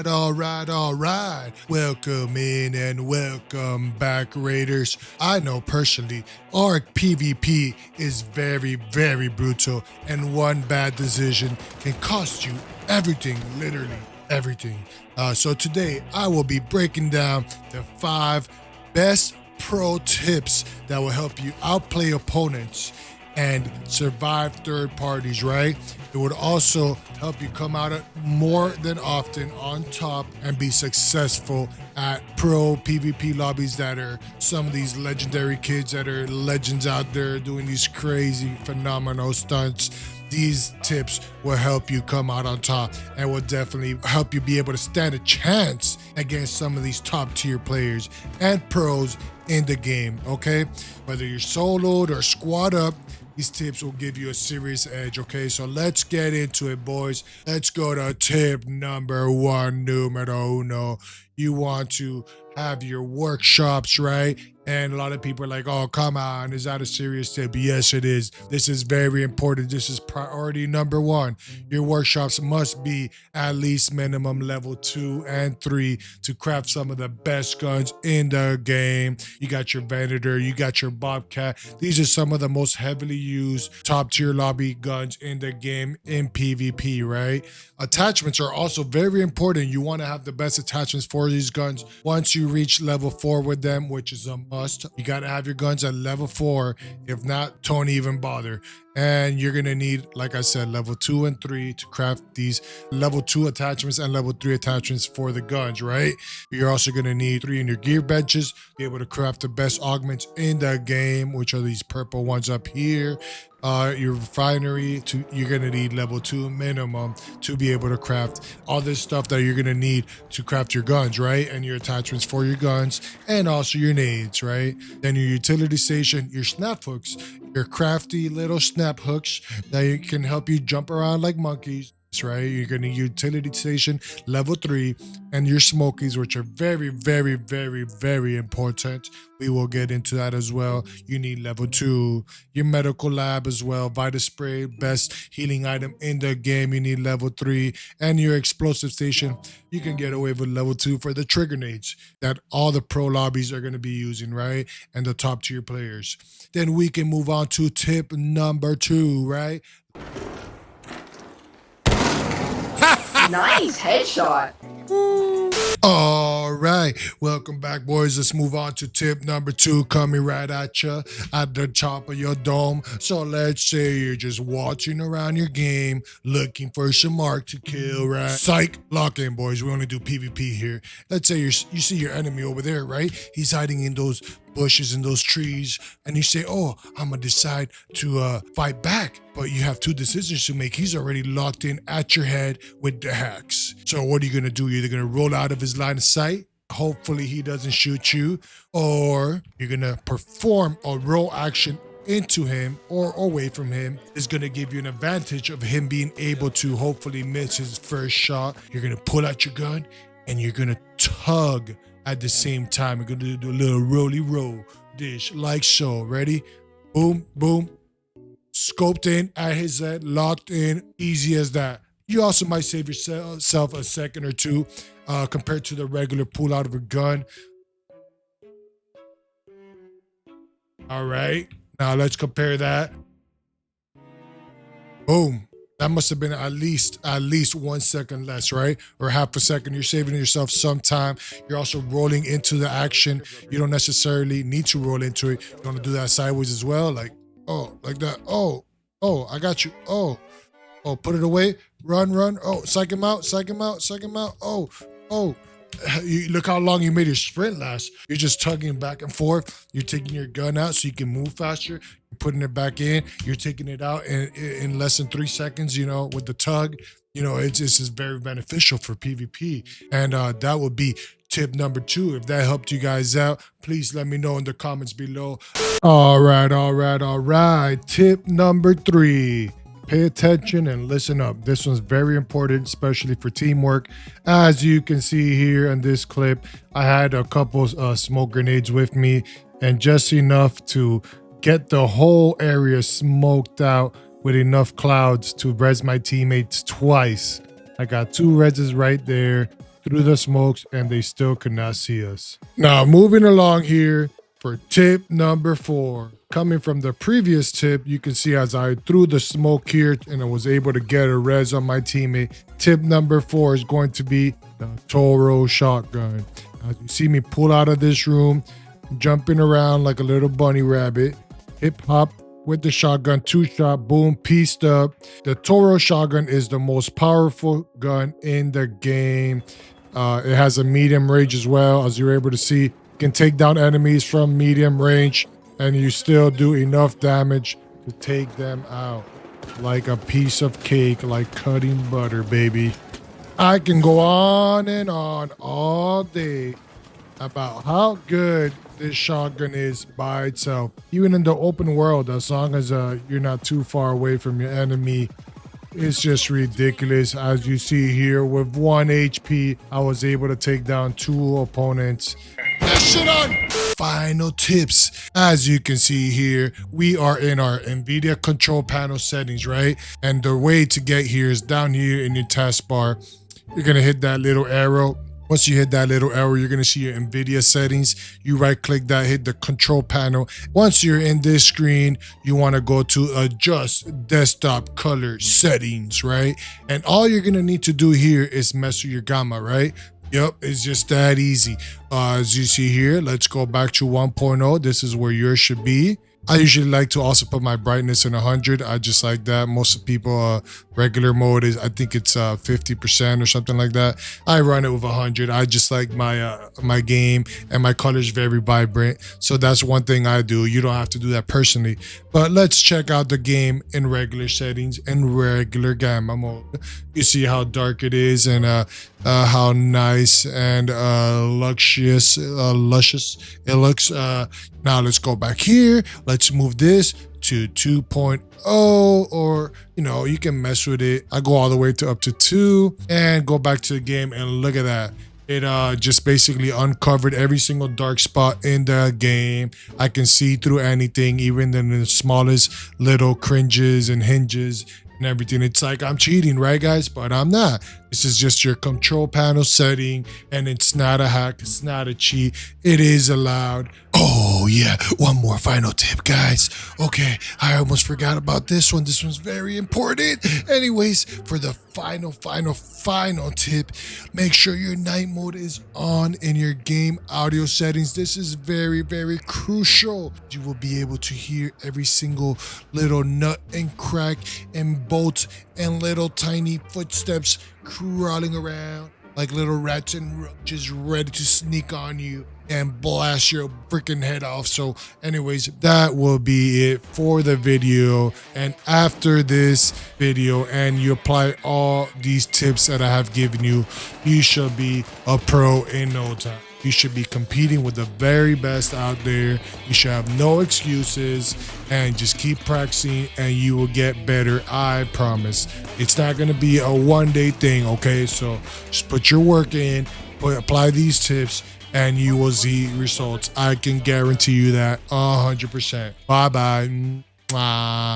All right. Welcome in and welcome back, Raiders. I know personally, our PvP is very, very brutal, and one bad decision can cost you everything, literally everything. So today, I will be breaking down the 5 best pro tips that will help you outplay opponents and survive third parties, right? It would also help you come out more than often on top and be successful at pro PvP lobbies that are some of these legendary kids that are legends out there doing these crazy, phenomenal stunts. These tips will help you come out on top and will definitely help you be able to stand a chance against some of these top tier players and pros in the game, okay? Whether you're soloed or squad up, these tips will give you a serious edge, okay? So let's get into it, boys. Let's go to tip number 1, numero uno. You want to have your workshops, right? And a lot of people are like, oh, come on, is that a serious tip? Yes, it is. This is very important. This is priority number 1. Your workshops must be at least minimum level 2 and 3 to craft some of the best guns in the game. You got your Venator, you got your Bobcat. These are some of the most heavily used top tier lobby guns in the game in PvP, right? Attachments are also very important. You want to have the best attachments for these guns. Once you reach level 4 with them, which is a must, you got to have your guns at level 4. If not, don't even bother. And you're going to need, like I said, level 2 and 3 to craft these level 2 attachments and level 3 attachments for the guns, right? You're also going to need 3 in your gear benches, be able to craft the best augments in the game, which are these purple ones up here. Your refinery, you're going to need level 2 minimum to be able to craft all this stuff that you're going to need to craft your guns, right? And your attachments for your guns and also your nades, right? Then your utility station, your snap hooks, your crafty little snap hooks that can help you jump around like monkeys, right? You're going to utility station level 3 and your smokies, which are very, very, very, very important. We will get into that as well. You need level 2. Your medical lab as well, Vita Spray, best healing item in the game. You need level 3. And your explosive station, you can get away with level 2 for the trigger nades that all the pro lobbies are going to be using, right? And the top tier players. Then we can move on to tip number 2, right? Nice headshot. All right, welcome back, boys. Let's move on to tip number 2, coming right at you at the top of your dome. So let's say you're just watching around your game, looking for some mark to kill, right? Psych, lock in, boys. We only do PvP here. Let's say you see your enemy over there, right? He's hiding in those bushes and those trees, and you say, oh, I'm gonna decide to fight back. But you have 2 decisions to make. He's already locked in at your head with the hacks. So what are you gonna do? You're either gonna roll out of his line of sight, hopefully he doesn't shoot you, or you're gonna perform a roll action into him or away from him. Is going to give you an advantage of him being able to hopefully miss his first shot. You're going to pull out your gun and you're going to tug at the same time. You're going to do a little roly roll dish like so. Ready? Boom, boom. Scoped in at his head, locked in, easy as that. You also might save yourself a second or two compared to the regular pull out of a gun. All right, now let's compare that. Boom. That must have been at least 1 second less, right? Or half a second. You're saving yourself some time. You're also rolling into the action. You don't necessarily need to roll into it. You want to do that sideways as well, like, oh, like that. Oh, I got you. Oh, put it away. Run. Oh, psych him out. Oh. You look how long you made your sprint last. You're just tugging back and forth. You're taking your gun out so you can move faster. You're putting it back in. You're taking it out in less than 3 seconds, with the tug. It's just very beneficial for PvP. And that would be tip number 2. If that helped you guys out, please let me know in the comments below. All right. Tip number 3. Pay attention and listen up. This one's very important, especially for teamwork. As you can see here in this clip, I had a couple smoke grenades with me and just enough to get the whole area smoked out with enough clouds to res my teammates twice. I got 2 reses right there. through the smokes and they still could not see us. Now, moving along here for tip number 4. Coming from the previous tip, you can see as I threw the smoke here and I was able to get a res on my teammate. Tip number 4 is going to be the Toro shotgun. As you see me pull out of this room, jumping around like a little bunny rabbit, hip hop with the shotgun, 2-shot, boom, pieced up. The Toro shotgun is the most powerful gun in the game. It has a medium range as well. As you're able to see, you can take down enemies from medium range and you still do enough damage to take them out like a piece of cake, like cutting butter, baby. I can go on and on all day about how good this shotgun is by itself. Even in the open world, as long as you're not too far away from your enemy, it's just ridiculous. As you see here, with 1 HP, I was able to take down 2 opponents. That shit on! Final tips. As you can see here, we are in our Nvidia control panel settings, right? And the way to get here is down here in your taskbar. You're gonna hit that little arrow. Once you hit that little arrow, you're going to see your Nvidia settings. You right click that, hit the control panel. Once you're in this screen, you want to go to adjust desktop color settings, right? And all you're going to need to do here is mess with your gamma, right? Yep, it's just that easy. As you see here, let's go back to 1.0. This is where yours should be. I usually like to also put my brightness in 100. I just like that. Most people, regular mode is, I think it's 50% or something like that. I run it with 100. I just like my game and my colors very vibrant. So that's one thing I do. You don't have to do that personally. But let's check out the game in regular settings and regular gamma mode. You see how dark it is and how nice and luscious it looks. Now let's go back here. Let's move this to 2.0, or you can mess with it. I go all the way to up to 2 and go back to the game, and look at that. It just basically uncovered every single dark spot in the game. I can see through anything, even in the smallest little cringes and hinges and everything. It's like I'm cheating, right, guys? But I'm not. This is just your control panel setting, and it's not a hack. It's not a cheat. It is allowed. Oh, yeah. One more final tip, guys. Okay, I almost forgot about this one. This one's very important. Anyways, for the final tip, make sure your night mode is on in your game audio settings. This is very, very crucial. You will be able to hear every single little nut and crack and bolt and little tiny footsteps crawling around like little rats and roaches ready to sneak on you and blast your freaking head off. So anyways, that will be it for the video. And after this video and you apply all these tips that I have given you, you shall be a pro in no time. You should be competing with the very best out there. You should have no excuses and just keep practicing and you will get better. I promise. It's not going to be a one-day thing, okay? So just put your work in, apply these tips, and you will see results. I can guarantee you that 100%. Bye-bye. Mwah.